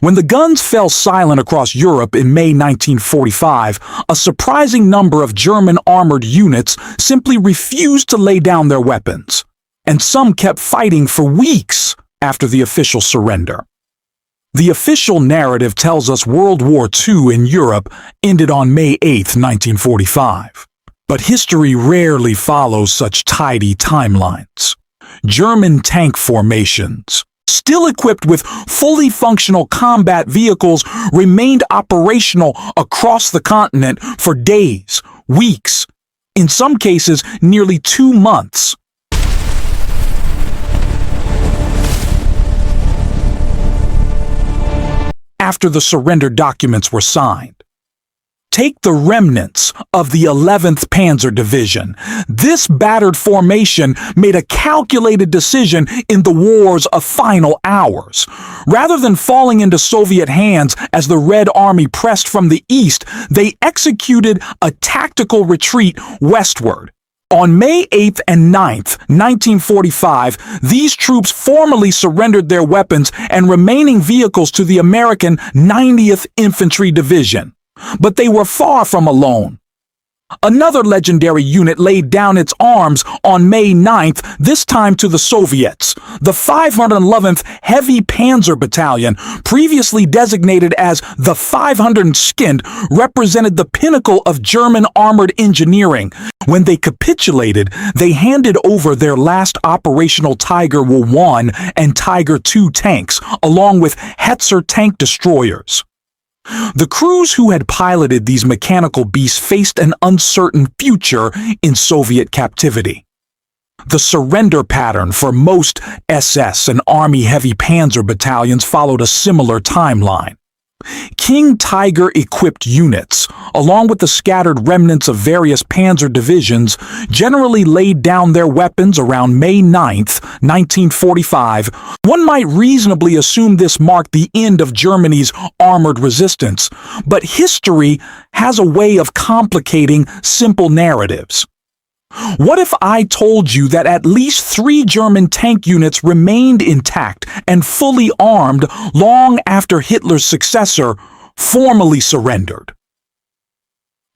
When the guns fell silent across Europe in May 1945, a surprising number of German armored units simply refused to lay down their weapons, and some kept fighting for weeks after the official surrender. The official narrative tells us World War II in Europe ended on May 8, 1945. But history rarely follows such tidy timelines. German tank formations, still equipped with fully functional combat vehicles, remained operational across the continent for days, weeks, in some cases nearly 2 months. After the surrender documents were signed. Take the remnants of the 11th Panzer Division. This battered formation made a calculated decision in the war's final hours. Rather than falling into Soviet hands as the Red Army pressed from the east, they executed a tactical retreat westward. On May 8th and 9th, 1945, these troops formally surrendered their weapons and remaining vehicles to the American 90th Infantry Division. But they were far from alone. Another legendary unit laid down its arms on May 9th, this time to the Soviets. The 511th Heavy Panzer Battalion, previously designated as the 500th, represented the pinnacle of German armored engineering. When they capitulated, they handed over their last operational Tiger I and Tiger II tanks, along with Hetzer tank destroyers. The crews who had piloted these mechanical beasts faced an uncertain future in Soviet captivity. The surrender pattern for most SS and Army heavy panzer battalions followed a similar timeline. King Tiger-equipped units, along with the scattered remnants of various panzer divisions, generally laid down their weapons around May 9th, 1945. One might reasonably assume this marked the end of Germany's armored resistance, but history has a way of complicating simple narratives. What if I told you that at least 3 German tank units remained intact and fully armed long after Hitler's successor formally surrendered?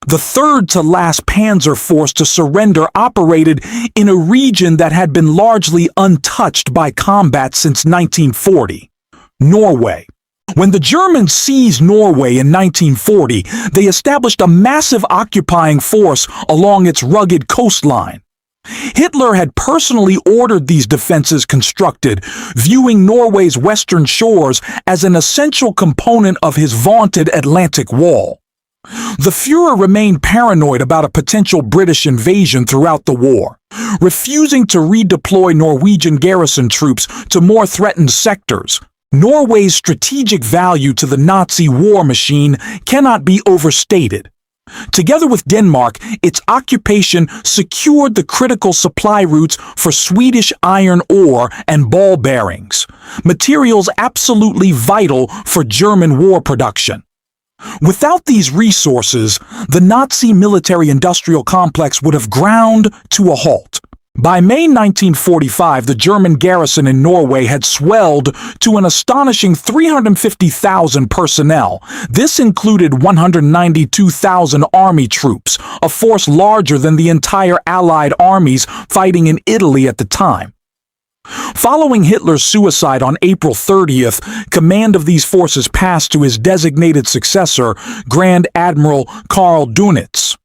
The third-to-last panzer force to surrender operated in a region that had been largely untouched by combat since 1940, Norway. When the Germans seized Norway in 1940, they established a massive occupying force along its rugged coastline. Hitler had personally ordered these defenses constructed, viewing Norway's western shores as an essential component of his vaunted Atlantic Wall. The Führer remained paranoid about a potential British invasion throughout the war, refusing to redeploy Norwegian garrison troops to more threatened sectors. Norway's strategic value to the Nazi war machine cannot be overstated. Together with Denmark, its occupation secured the critical supply routes for Swedish iron ore and ball bearings, materials absolutely vital for German war production. Without these resources, the Nazi military-industrial complex would have ground to a halt. By May 1945, the German garrison in Norway had swelled to an astonishing 350,000 personnel. This included 192,000 army troops, a force larger than the entire Allied armies fighting in Italy at the time. Following Hitler's suicide on April 30th, command of these forces passed to his designated successor, Grand Admiral Karl Dönitz.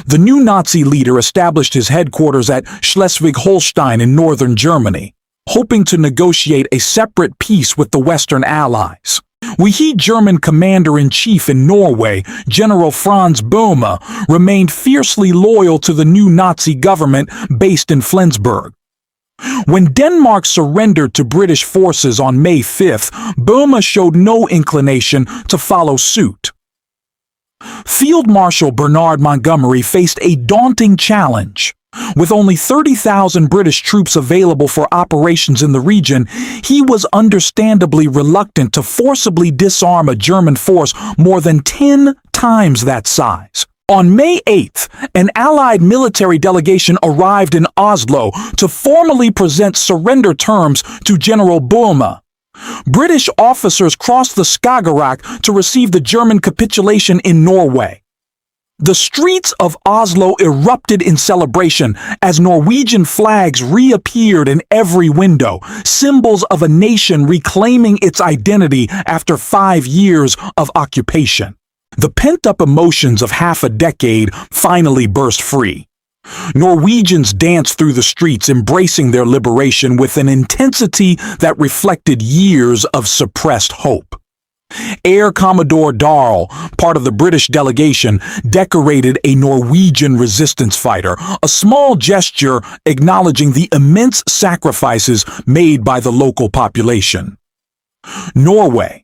The new Nazi leader established his headquarters at Schleswig-Holstein in northern Germany, hoping to negotiate a separate peace with the Western Allies. We heed German commander-in-chief in Norway, General Franz Böhme, remained fiercely loyal to the new Nazi government based in Flensburg. When Denmark surrendered to British forces on May 5th, Böhme showed no inclination to follow suit. Field Marshal Bernard Montgomery faced a daunting challenge. With only 30,000 British troops available for operations in the region, he was understandably reluctant to forcibly disarm a German force more than 10 times that size. On May 8th, an Allied military delegation arrived in Oslo to formally present surrender terms to General Böhme. British officers crossed the Skagerrak to receive the German capitulation in Norway. The streets of Oslo erupted in celebration as Norwegian flags reappeared in every window, symbols of a nation reclaiming its identity after 5 years of occupation. The pent-up emotions of half a decade finally burst free. Norwegians danced through the streets, embracing their liberation with an intensity that reflected years of suppressed hope. Air Commodore Darl, part of the British delegation, decorated a Norwegian resistance fighter, a small gesture acknowledging the immense sacrifices made by the local population. Norway,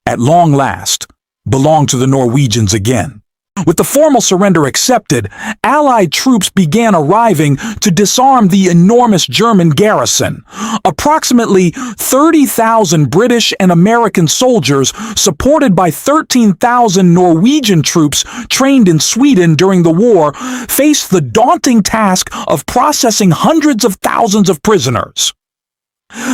at long last, belonged to the Norwegians again. With the formal surrender accepted, Allied troops began arriving to disarm the enormous German garrison. Approximately 30,000 British and American soldiers, supported by 13,000 Norwegian troops trained in Sweden during the war, faced the daunting task of processing hundreds of thousands of prisoners.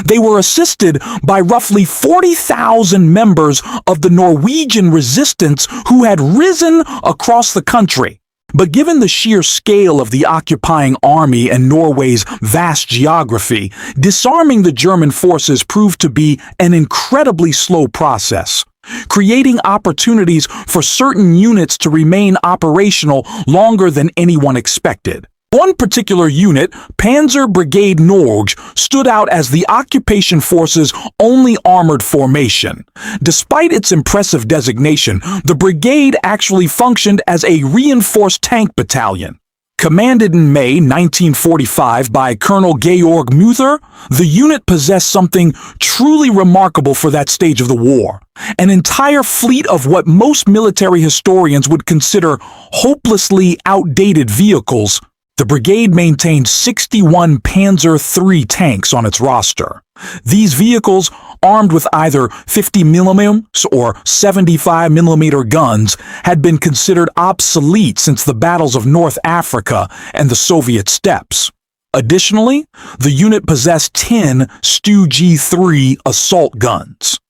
They were assisted by roughly 40,000 members of the Norwegian resistance who had risen across the country. But given the sheer scale of the occupying army and Norway's vast geography, disarming the German forces proved to be an incredibly slow process, creating opportunities for certain units to remain operational longer than anyone expected. One particular unit, Panzer Brigade Norge, stood out as the occupation force's only armored formation. Despite its impressive designation, the brigade actually functioned as a reinforced tank battalion. Commanded in May 1945 by Colonel Georg Muther, the unit possessed something truly remarkable for that stage of the war: an entire fleet of what most military historians would consider hopelessly outdated vehicles. The brigade maintained 61 Panzer III tanks on its roster. These vehicles, armed with either 50mm or 75mm guns, had been considered obsolete since the battles of North Africa and the Soviet steppes. Additionally, the unit possessed 10 Stu G3 assault guns.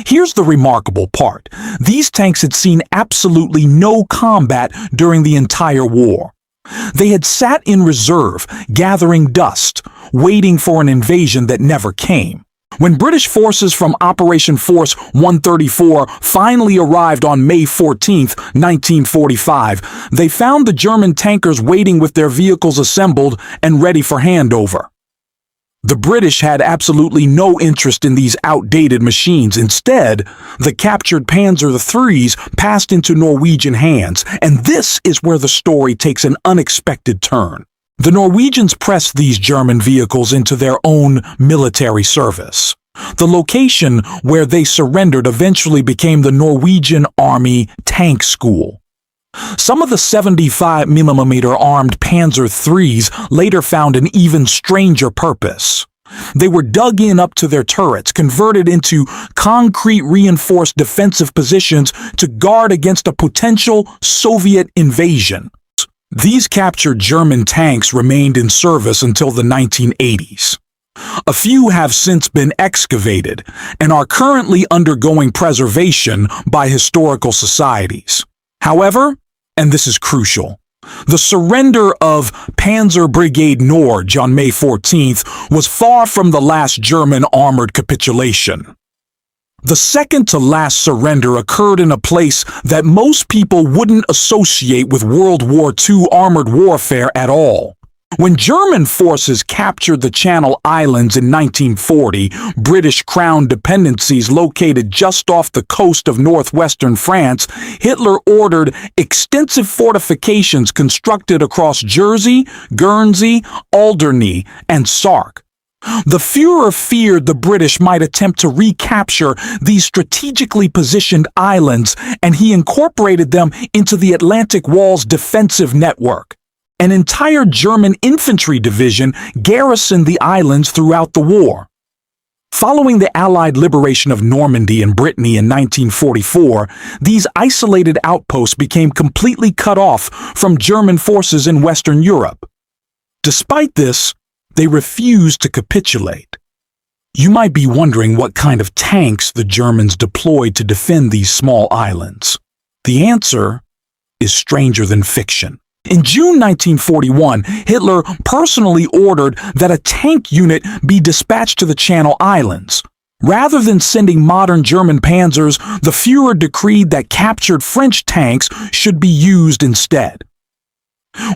Here's the remarkable part. These tanks had seen absolutely no combat during the entire war. They had sat in reserve, gathering dust, waiting for an invasion that never came. When British forces from Operation Force 134 finally arrived on May 14, 1945, they found the German tankers waiting with their vehicles assembled and ready for handover. The British had absolutely no interest in these outdated machines. Instead, the captured Panzer IIIs passed into Norwegian hands, and this is where the story takes an unexpected turn. The Norwegians pressed these German vehicles into their own military service. The location where they surrendered eventually became the Norwegian Army Tank School. Some of the 75mm armed Panzer IIIs later found an even stranger purpose. They were dug in up to their turrets, converted into concrete reinforced defensive positions to guard against a potential Soviet invasion. These captured German tanks remained in service until the 1980s. A few have since been excavated and are currently undergoing preservation by historical societies. However, and this is crucial, the surrender of Panzer Brigade Norge on May 14th was far from the last German armored capitulation. The second-to-last surrender occurred in a place that most people wouldn't associate with World War II armored warfare at all. When German forces captured the Channel Islands in 1940, British Crown dependencies located just off the coast of northwestern France, Hitler ordered extensive fortifications constructed across Jersey, Guernsey, Alderney, and Sark. The Führer feared the British might attempt to recapture these strategically positioned islands, and he incorporated them into the Atlantic Wall's defensive network. An entire German infantry division garrisoned the islands throughout the war. Following the Allied liberation of Normandy and Brittany in 1944, these isolated outposts became completely cut off from German forces in Western Europe. Despite this, they refused to capitulate. You might be wondering what kind of tanks the Germans deployed to defend these small islands. The answer is stranger than fiction. In June 1941, Hitler personally ordered that a tank unit be dispatched to the Channel Islands. Rather than sending modern German panzers, the Führer decreed that captured French tanks should be used instead.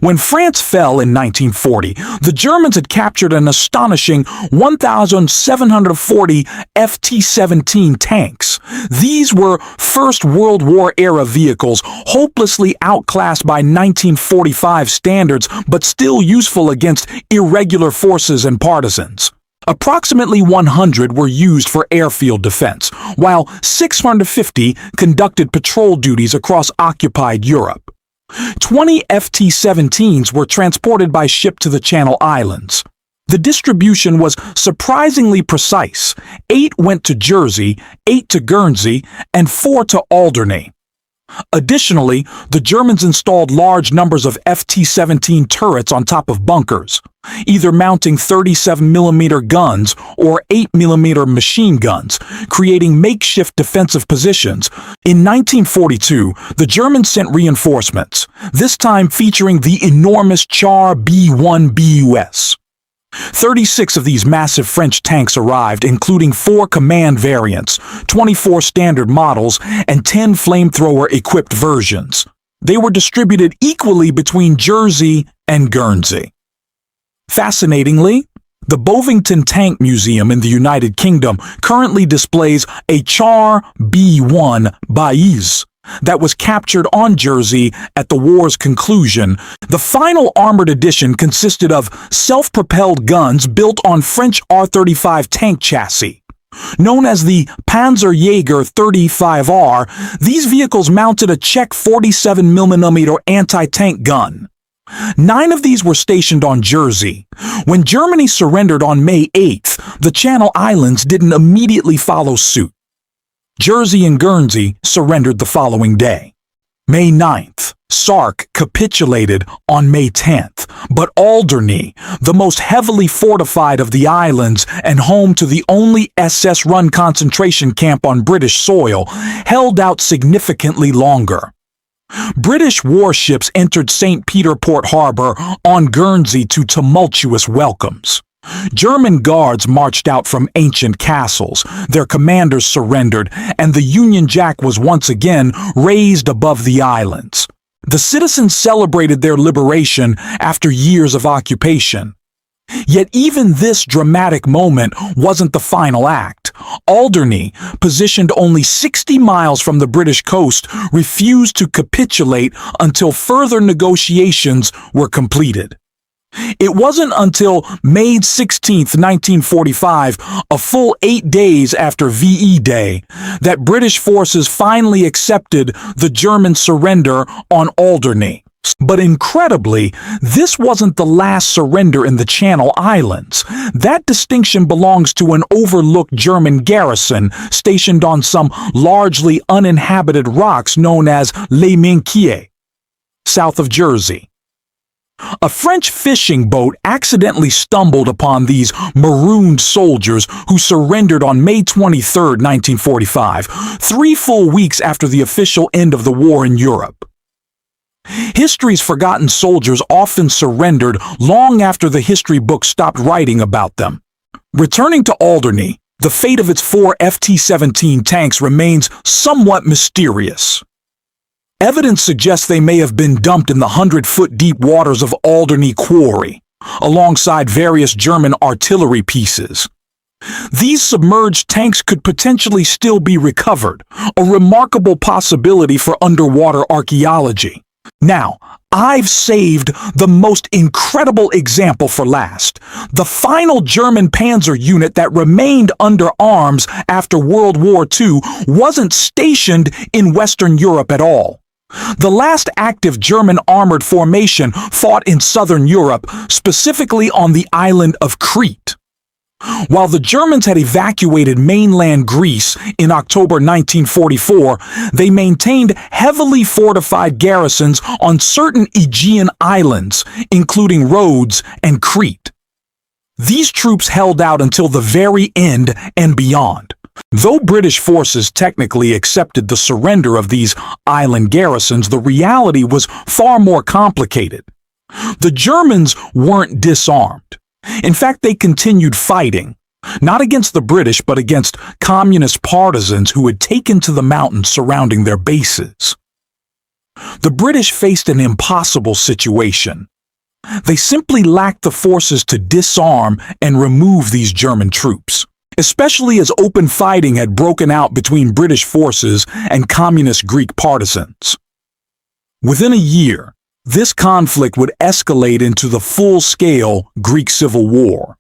When France fell in 1940, the Germans had captured an astonishing 1,740 FT-17 tanks. These were First World War-era vehicles, hopelessly outclassed by 1945 standards, but still useful against irregular forces and partisans. Approximately 100 were used for airfield defense, while 650 conducted patrol duties across occupied Europe. 20 FT-17s were transported by ship to the Channel Islands. The distribution was surprisingly precise. 8 went to Jersey, 8 to Guernsey, and 4 to Alderney. Additionally, the Germans installed large numbers of FT-17 turrets on top of bunkers, either mounting 37mm guns or 8mm machine guns, creating makeshift defensive positions. In 1942, the Germans sent reinforcements, this time featuring the enormous Char B-1 BUS. 36 of these massive French tanks arrived, including 4 command variants, 24 standard models, and 10 flamethrower-equipped versions. They were distributed equally between Jersey and Guernsey. Fascinatingly, the Bovington Tank Museum in the United Kingdom currently displays a Char B-1 BUS that was captured on Jersey at the war's conclusion. The final armored edition consisted of self-propelled guns built on French R-35 tank chassis. Known as the Panzer Jaeger 35R, these vehicles mounted a Czech 47mm anti-tank gun. 9 of these were stationed on Jersey. When Germany surrendered on May 8th, the Channel Islands didn't immediately follow suit. Jersey and Guernsey surrendered the following day. May 9th, Sark capitulated on May 10th, but Alderney, the most heavily fortified of the islands and home to the only SS-run concentration camp on British soil, held out significantly longer. British warships entered St. Peter Port Harbor on Guernsey to tumultuous welcomes. German guards marched out from ancient castles, their commanders surrendered, and the Union Jack was once again raised above the islands. The citizens celebrated their liberation after years of occupation. Yet even this dramatic moment wasn't the final act. Alderney, positioned only 60 miles from the British coast, refused to capitulate until further negotiations were completed. It wasn't until May 16, 1945, a full 8 days after VE Day, that British forces finally accepted the German surrender on Alderney. But incredibly, this wasn't the last surrender in the Channel Islands. That distinction belongs to an overlooked German garrison stationed on some largely uninhabited rocks known as Les Minquiers, south of Jersey. A French fishing boat accidentally stumbled upon these marooned soldiers who surrendered on May 23, 1945, 3 full weeks after the official end of the war in Europe. History's forgotten soldiers often surrendered long after the history books stopped writing about them. Returning to Alderney, the fate of its 4 FT-17 tanks remains somewhat mysterious. Evidence suggests they may have been dumped in the 100-foot deep waters of Alderney Quarry, alongside various German artillery pieces. These submerged tanks could potentially still be recovered, a remarkable possibility for underwater archaeology. Now, I've saved the most incredible example for last. The final German panzer unit that remained under arms after World War II wasn't stationed in Western Europe at all. The last active German armored formation fought in southern Europe, specifically on the island of Crete. While the Germans had evacuated mainland Greece in October 1944, they maintained heavily fortified garrisons on certain Aegean islands, including Rhodes and Crete. These troops held out until the very end and beyond. Though British forces technically accepted the surrender of these island garrisons, the reality was far more complicated. The Germans weren't disarmed. In fact, they continued fighting, not against the British, but against communist partisans who had taken to the mountains surrounding their bases. The British faced an impossible situation. They simply lacked the forces to disarm and remove these German troops, especially as open fighting had broken out between British forces and communist Greek partisans. Within a year, this conflict would escalate into the full-scale Greek Civil War.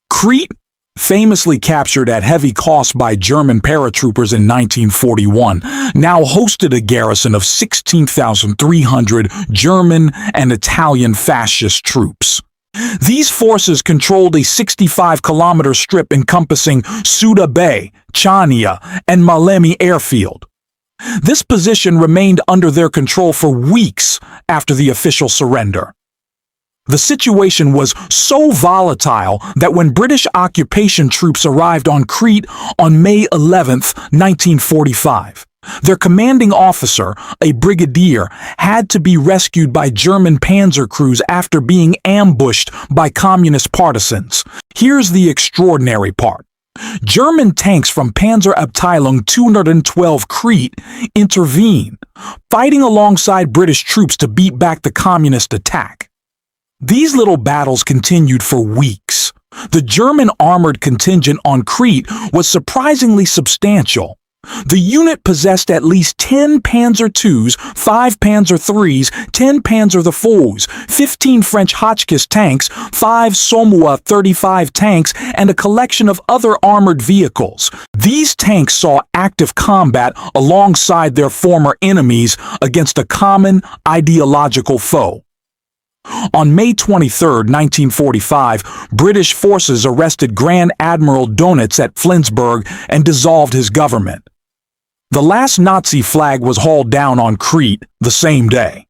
Crete, famously captured at heavy cost by German paratroopers in 1941, now hosted a garrison of 16,300 German and Italian fascist troops. These forces controlled a 65-kilometer strip encompassing Suda Bay, Chania, and Malemi airfield. This position remained under their control for weeks after the official surrender. The situation was so volatile that when British occupation troops arrived on Crete on May 11, 1945, their commanding officer, a brigadier, had to be rescued by German panzer crews after being ambushed by communist partisans. Here's the extraordinary part. German tanks from Panzer Abteilung 212 Crete intervened, fighting alongside British troops to beat back the communist attack. These little battles continued for weeks. The German armored contingent on Crete was surprisingly substantial. The unit possessed at least 10 Panzer IIs, 5 Panzer IIIs, 10 Panzer IVs, 15 French Hotchkiss tanks, 5 Somua 35 tanks, and a collection of other armored vehicles. These tanks saw active combat alongside their former enemies against a common ideological foe. On May 23, 1945, British forces arrested Grand Admiral Dönitz at Flensburg and dissolved his government. The last Nazi flag was hauled down on Crete the same day.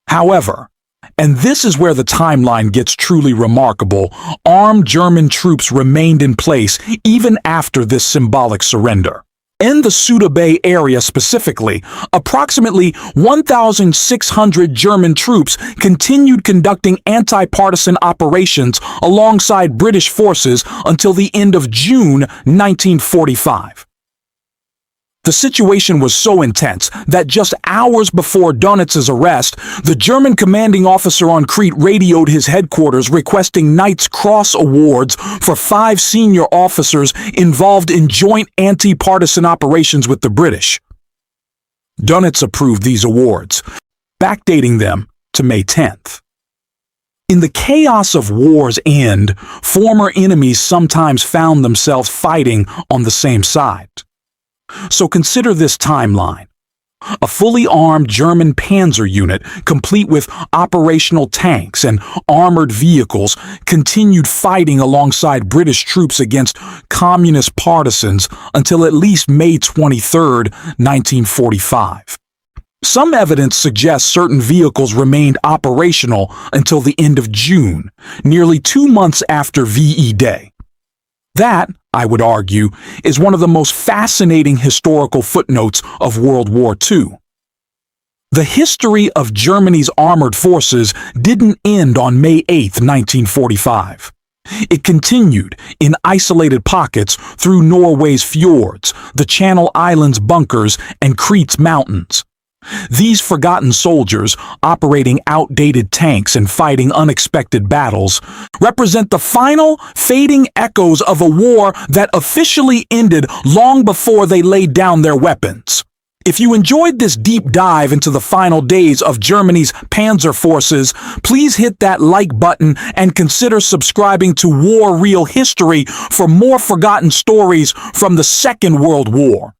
However, and this is where the timeline gets truly remarkable, armed German troops remained in place even after this symbolic surrender. In the Suda Bay area specifically, approximately 1,600 German troops continued conducting anti-partisan operations alongside British forces until the end of June 1945. The situation was so intense that just hours before Dönitz's arrest, the German commanding officer on Crete radioed his headquarters requesting Knight's Cross awards for 5 senior officers involved in joint anti-partisan operations with the British. Dönitz approved these awards, backdating them to May 10th. In the chaos of war's end, former enemies sometimes found themselves fighting on the same side. So consider this timeline. A fully armed German panzer unit, complete with operational tanks and armored vehicles, continued fighting alongside British troops against communist partisans until at least May 23, 1945. Some evidence suggests certain vehicles remained operational until the end of June, nearly 2 months after VE Day. That, I would argue, is one of the most fascinating historical footnotes of World War II. The history of Germany's armored forces didn't end on May 8, 1945. It continued in isolated pockets through Norway's fjords, the Channel Islands bunkers, and Crete's mountains. These forgotten soldiers, operating outdated tanks and fighting unexpected battles, represent the final, fading echoes of a war that officially ended long before they laid down their weapons. If you enjoyed this deep dive into the final days of Germany's panzer forces, please hit that like button and consider subscribing to War Real History for more forgotten stories from the Second World War.